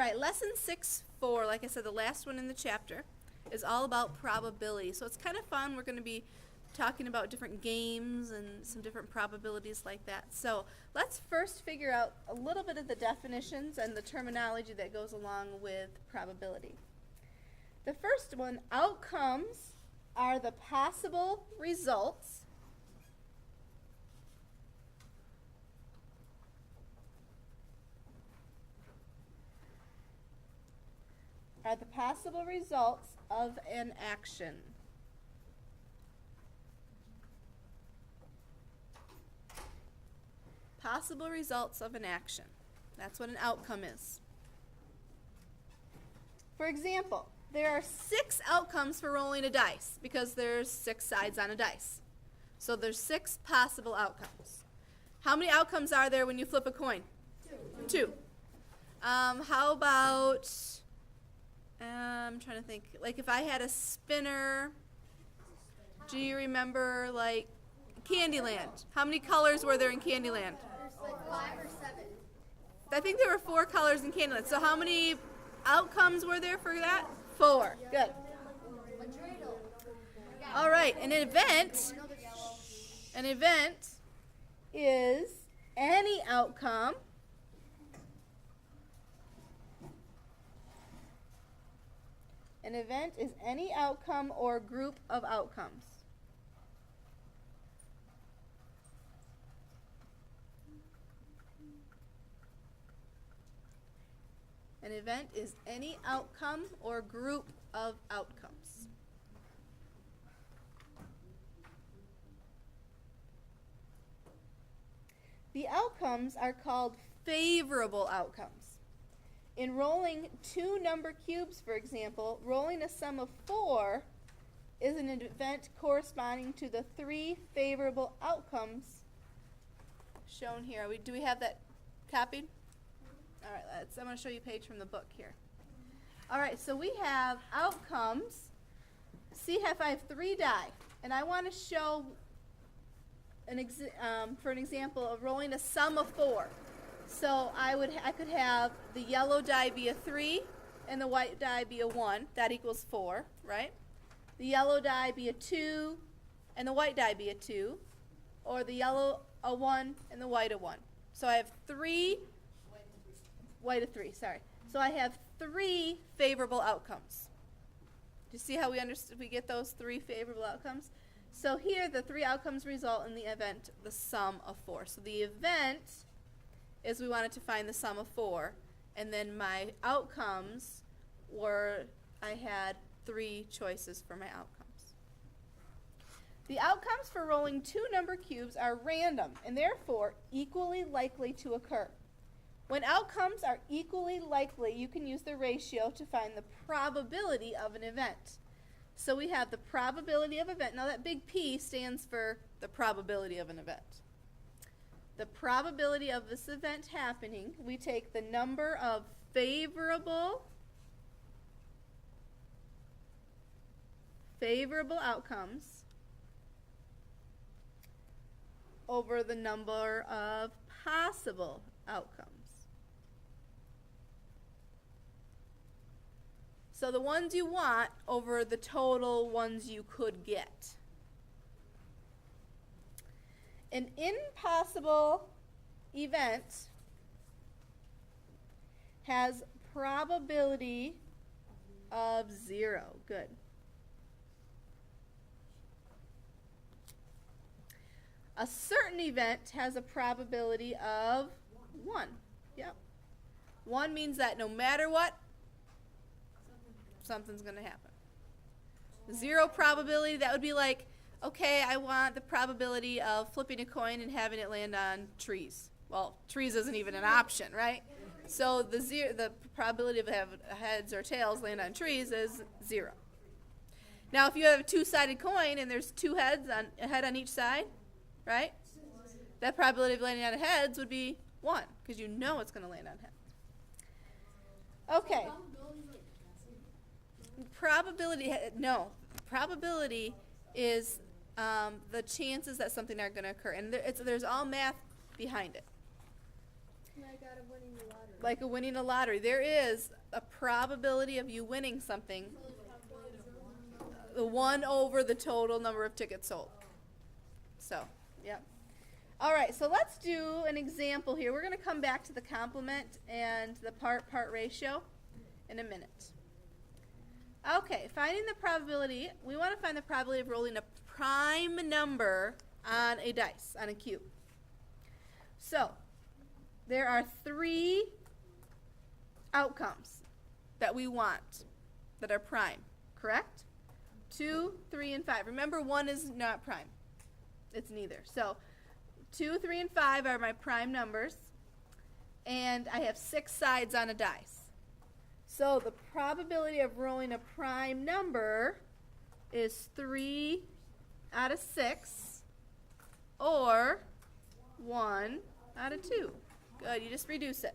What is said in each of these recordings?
right, lesson 6-4, like I said, the last one in the chapter, is all about probability. So it's kind of fun. We're going to be talking about different games and some different probabilities like that. So let's first figure out a little bit of the definitions and the terminology that goes along with probability. The first one, outcomes are the possible results of an action. Possible results of an action. That's what an outcome is. For example, there are 6 outcomes for rolling a dice because there's 6 sides on a dice. So there's 6 possible outcomes. How many outcomes are there when you flip a coin? 2. How about, I'm trying to think, like if I had a spinner, do you remember like Candyland? How many colors were there in Candyland? There's like 5 or 7. I think there were 4 colors in Candyland. So how many outcomes were there for that? 4. Good. All right, an event is any outcome or group of outcomes. An event is any outcome or group of outcomes. The outcomes are called favorable outcomes. In rolling 2 number cubes, for example, rolling a sum of 4 is an event corresponding to the 3 favorable outcomes shown here. Do we have that copied? All right, I'm going to show you a page from the book here. All right, so we have outcomes. See if I have 3 die, and I want to show for an example of rolling a sum of 4. So I could have the yellow die be a 3 and the white die be a 1. That equals 4, right? The yellow die be a 2 and the white die be a 2, or the yellow a 1 and the white a 1. So I have 3. White a 3, sorry. So I have 3 favorable outcomes. Do you see how we get those 3 favorable outcomes? So here the 3 outcomes result in the event, the sum of 4. So the event is we wanted to find the sum of 4, and then my outcomes were I had 3 choices for my outcomes. The outcomes for rolling 2 number cubes are random and therefore equally likely to occur. When outcomes are equally likely, you can use the ratio to find the probability of an event. So we have the probability of event. Now that big P stands for the probability of an event. The probability of this event happening, we take the number of favorable outcomes over the number of possible outcomes. So the ones you want over the total ones you could get. An impossible event has probability of 0. Good. A certain event has a probability of 1. Yep. 1 means that no matter what, something's going to happen. 0 probability, that would be like, okay, I want the probability of flipping a coin and having it land on trees. Well, trees isn't even an option, right? So the probability of having heads or tails land on trees is 0. Now, if you have a 2-sided coin and there's 2 heads, a head on each side, right? That probability of landing on heads would be 1 because you know it's going to land on heads. Okay. Probability is the chances that something are going to occur, and there's all math behind it. Like out of winning the lottery. like winning a lottery. There is a probability of you winning something, the 1 over the total number of tickets sold. So, yep. All right, so let's do an example here. We're going to come back to the complement and the part-part ratio in a minute. Okay, finding the probability. We want to find the probability of rolling a prime number on a dice, on a cube. So, there are 3 outcomes that we want that are prime, correct? 2, 3, and 5. Remember, 1 is not prime. It's neither. So, 2, 3, and 5 are my prime numbers, and I have 6 sides on a dice. So the probability of rolling a prime number is 3 out of 6, or 1 out of 2. Good, you just reduce it.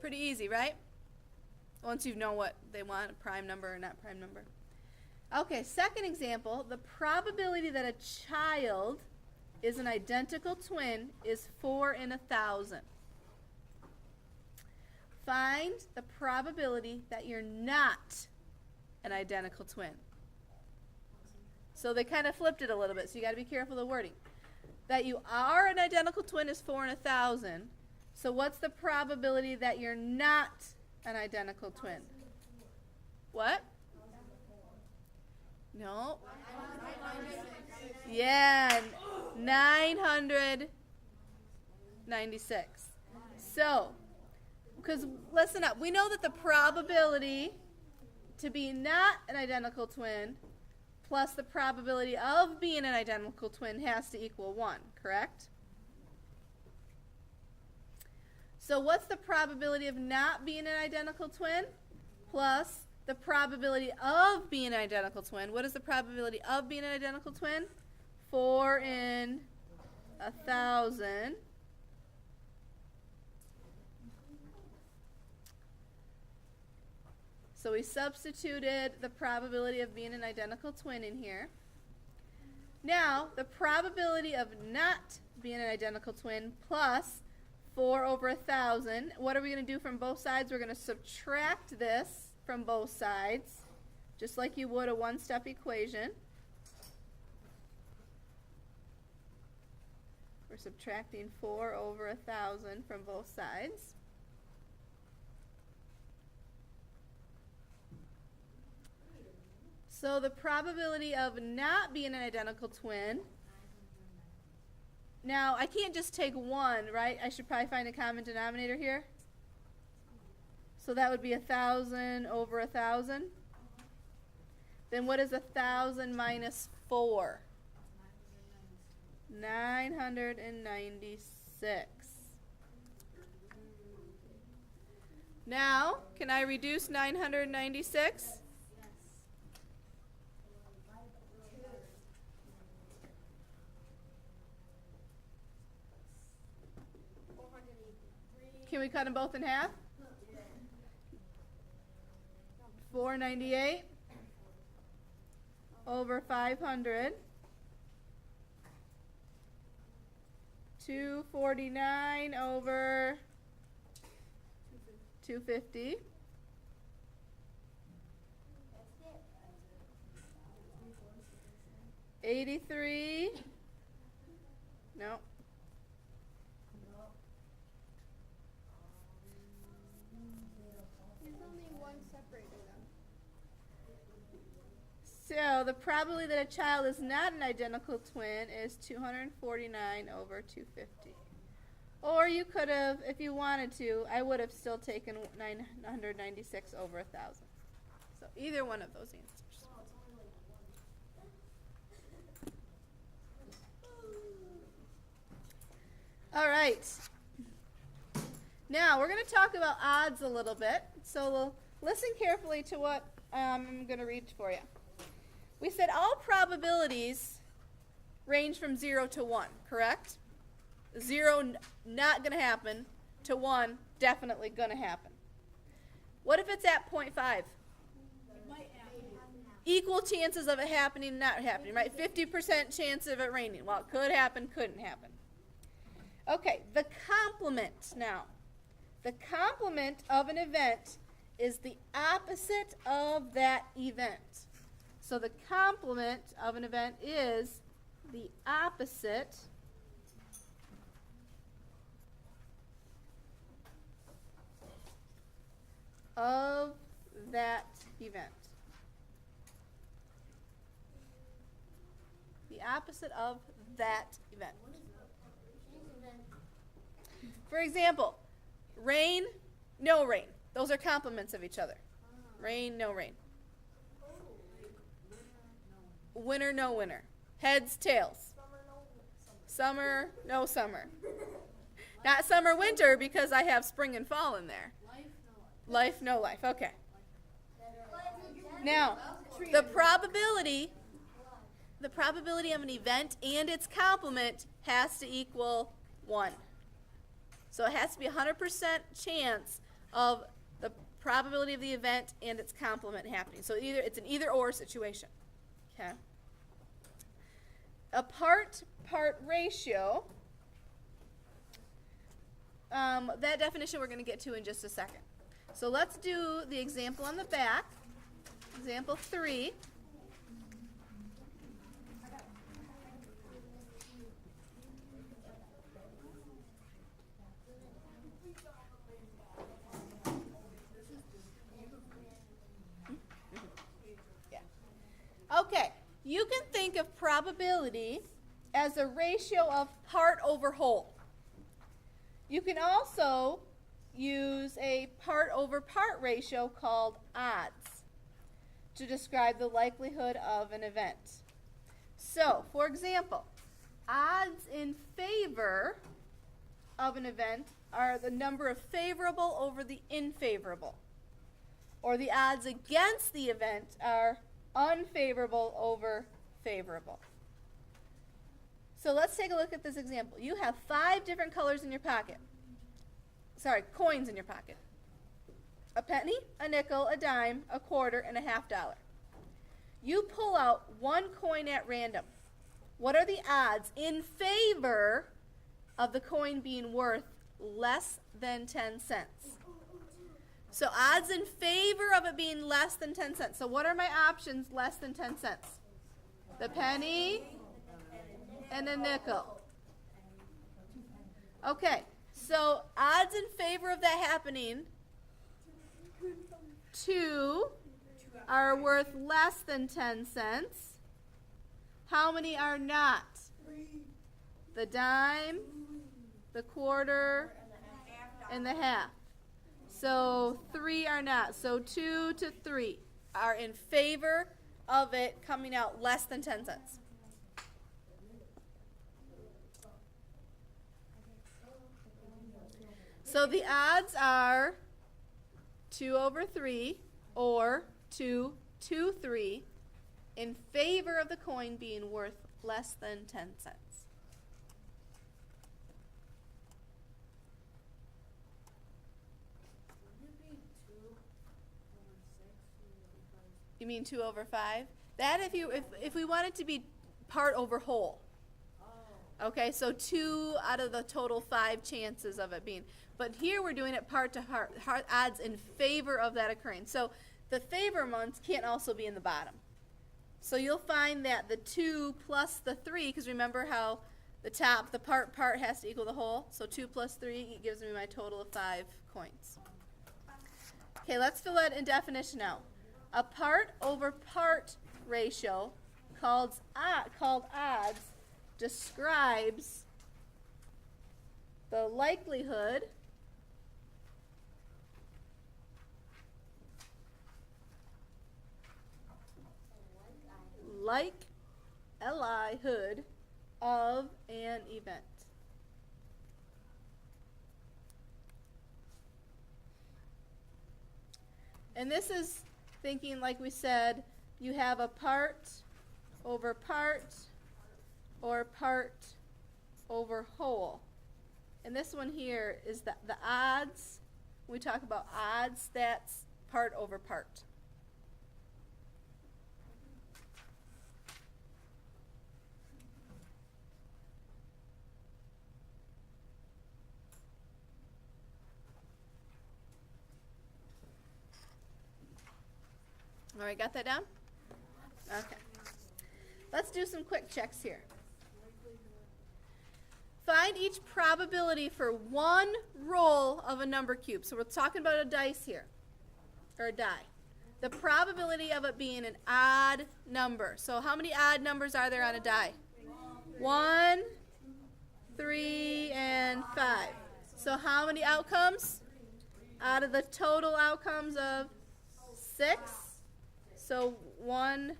Pretty easy, right? Once you know what they want, a prime number or not prime number. Okay, second example, the probability that a child is an identical twin is 4 in 1,000. Find the probability that you're not an identical twin. So they kind of flipped it a little bit, so you got to be careful of the wording. That you are an identical twin is 4 in 1,000. So what's the probability that you're not an identical twin? What? No. Yeah, 996. So, because listen up, we know that the probability to be not an identical twin plus the probability of being an identical twin has to equal 1, correct? So what's the probability of not being an identical twin plus the probability of being an identical twin? What is the probability of being an identical twin? 4 in 1,000. So we substituted the probability of being an identical twin in here. Now, the probability of not being an identical twin plus 4 over 1,000. What are we going to do from both sides? We're going to subtract this from both sides, just like you would a one-step equation. We're subtracting 4 over 1,000 from both sides. So the probability of not being an identical twin. Now, I can't just take 1, right? I should probably find a common denominator here. So that would be 1,000 over 1,000. Then what is 1,000 minus 4? 996. Now, can I reduce 996? Can we cut them both in half? 498 over 500. 249 over 250. 83. No. So the probability that a child is not an identical twin is 249 over 250. Or you could have, if you wanted to, I would have still taken 996 over 1,000. So either one of those answers. All right. Now we're going to talk about odds a little bit. So we'll listen carefully to what I'm going to read for you. We said all probabilities range from 0 to 1, correct? 0 not going to happen to 1 definitely going to happen. What if it's at 0.5? equal chances of it happening and not happening, right? 50% chance of it raining. Well, it could happen, couldn't happen. Okay, the complement now. The complement of an event is the opposite of that event. So the complement of an event is the opposite of that event. The opposite of that event. For example, rain, no rain. Those are complements of each other. Rain, no rain. Winter, no winter. Heads, tails. Summer, no summer. Not summer, winter, because I have spring and fall in there. Life, no life. Okay. Now, the probability of an event and its complement has to equal 1. So it has to be 100% chance of the probability of the event and its complement happening. So it's an either-or situation. Okay. A part-part ratio, that definition we're going to get to in just a second. So let's do the example on the back. Example 3. Okay, you can think of probability as a ratio of part over whole. You can also use a part over part ratio called odds to describe the likelihood of an event. So, for example, odds in favor of an event are the number of favorable over the unfavorable. Or the odds against the event are unfavorable over favorable. So let's take a look at this example. You have 5 different colors in your pocket. Coins in your pocket. A penny, a nickel, a dime, a quarter, and a $50. You pull out one coin at random. What are the odds in favor of the coin being worth less than 10 cents? So odds in favor of it being less than 10 cents. So what are my options less than 10 cents? The penny and a nickel. Okay, so odds in favor of that happening, 2 are worth less than 10 cents. How many are not? The dime, the quarter, and the half. So 3 are not. So 2 to 3 are in favor of it coming out less than 10 cents. So the odds are 2 over 3 or 2 to 3 in favor of the coin being worth less than 10 cents. You mean 2 over 5? That if we want it to be part over whole. Okay, so 2 out of the total 5 chances of it being. But here we're doing it part to part, odds in favor of that occurring. So the favor ones can't also be in the bottom. So you'll find that the 2 plus the 3, because remember how the part has to equal the whole. So 2 plus 3 gives me my total of 5 coins. Okay, let's fill that in definition out. A part over part ratio called odds describes the likelihood of an event. And this is thinking, like we said, you have a part over part or part over whole. And this one here is the odds. When we talk about odds, that's part over part. All right, got that down? Okay. Let's do some quick checks here. Find each probability for one roll of a number cube. So we're talking about a dice here, or a die. The probability of it being an odd number. So how many odd numbers are there on a die? 1, 3, and 5. So how many outcomes? Out of the total outcomes of 6. So 1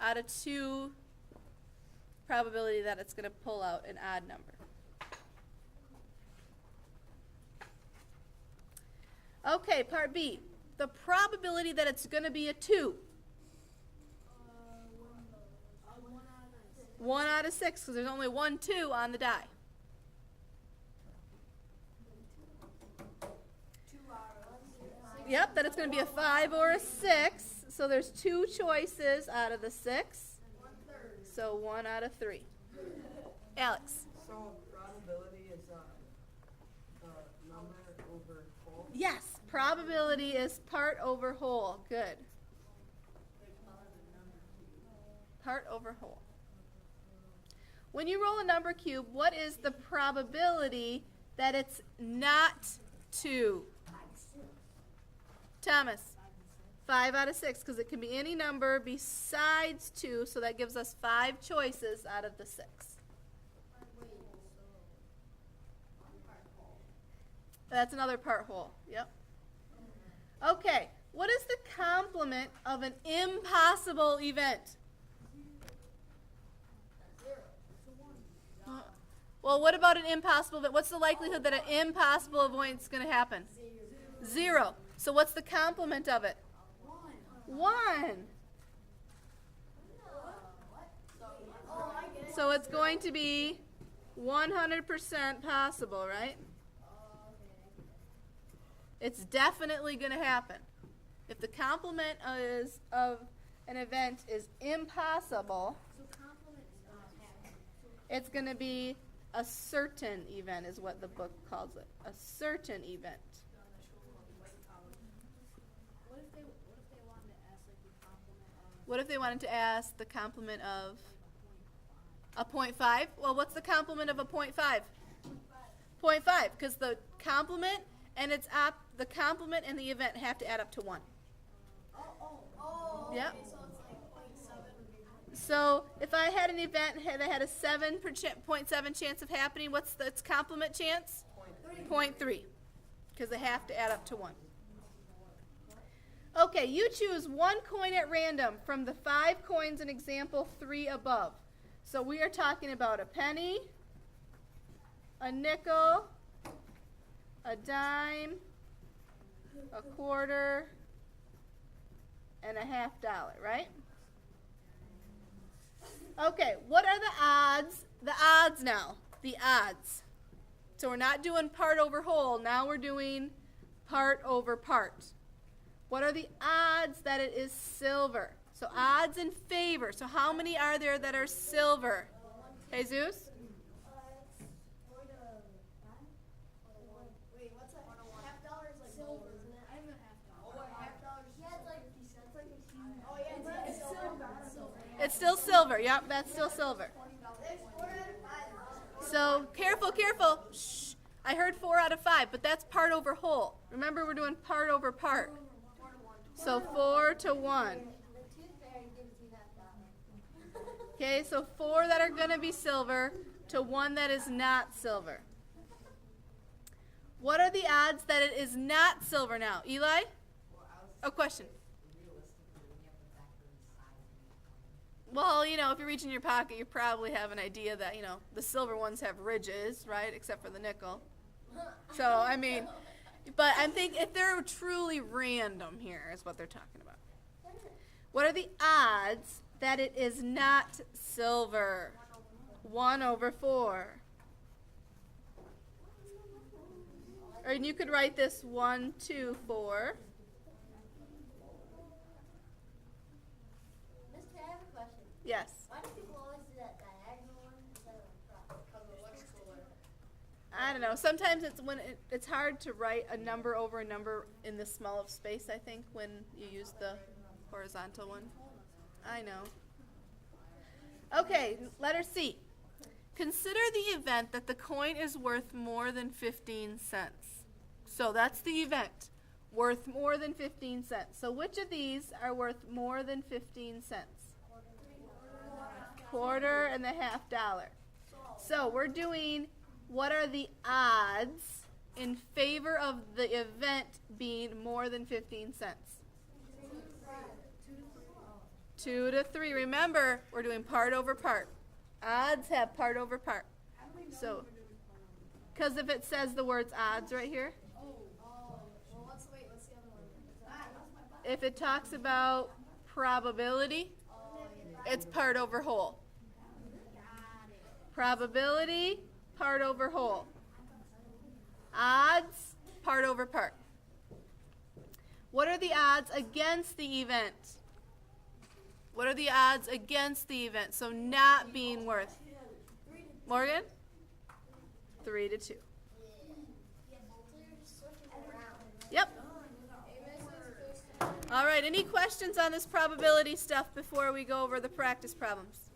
out of 2 probability that it's going to pull out an odd number. Okay, part B. The probability that it's going to be a 2. 1 out of 6, because there's only 1 2 on the die. Yep, that it's going to be a 5 or a 6. So there's 2 choices out of the 6. So 1 out of 3. Alex. So probability is the number over whole? Yes, probability is part over whole. Good. Part over whole. When you roll a number cube, what is the probability that it's not 2? Thomas. 5 out of 6, because it can be any number besides 2, so that gives us 5 choices out of the 6. That's another part whole. Yep. Okay, what is the complement of an impossible event? Well, what about an impossible event? What's the likelihood that an impossible event is going to happen? 0. So what's the complement of it? 1. So it's going to be 100% possible, right? It's definitely going to happen. If the complement of an event is impossible, it's going to be a certain event is what the book calls it. A certain event. What if they wanted to ask the complement of a 0.5? Well, what's the complement of a 0.5? 0.5, because the complement and the complement and the event have to add up to 1. Yep. Okay, so it's like 0.7. So if I had an event that had a 7.7 chance of happening, what's its complement chance? 0.3, because they have to add up to 1. Okay, you choose one coin at random from the 5 coins in example 3 above. So we are talking about a penny, a nickel, a dime, a quarter, and a $50, right? Okay, what are the odds? The odds now, the odds. So we're not doing part over whole, now we're doing part over part. What are the odds that it is silver? So odds in favor. So how many are there that are silver? Jesus? It's 4 to 9? Wait, what's that? $50 is like silver, isn't it? I have a $50. Oh, what, $50? Yeah, it's like 50 cents. Like oh, yeah, it's silver. It's still silver. Yep, that's still silver. It's 4 out of 5. So careful, careful. Shh. I heard 4 out of 5, but that's part over whole. Remember, we're doing part over part. So 4 to 1. The tooth fairy gives you that $1. Okay, so 4 that are going to be silver to 1 that is not silver. What are the odds that it is not silver now? Eli? A question. Well, you know, if you reach in your pocket, you probably have an idea that, you know, the silver ones have ridges, right, except for the nickel. So, I mean, but I think if they're truly random here is what they're talking about. What are the odds that it is not silver? 1 over 4. Or you could write this 1, 2, 4. Mister, I have a question. Yes. Why do people always do that diagonal one instead of across? Because it looks cooler. I don't know. Sometimes it's when it's hard to write a number over a number in this small of space, I think, when you use the horizontal one. I know. Okay, letter C. Consider the event that the coin is worth more than 15 cents. So that's the event, worth more than 15 cents. So which of these are worth more than 15 cents? Quarter and the half dollar. So we're doing what are the odds in favor of the event being more than 15 cents? 2 to 3. Remember, we're doing part over part. Odds have part over part. So, because if it says the words odds right here, What's the other one? if it talks about probability, it's part over whole. Probability, part over whole. Odds, part over part. What are the odds against the event? What are the odds against the event? So not being worth. Morgan? 3 to 2. Yep. All right, any questions on this probability stuff before we go over the practice problems?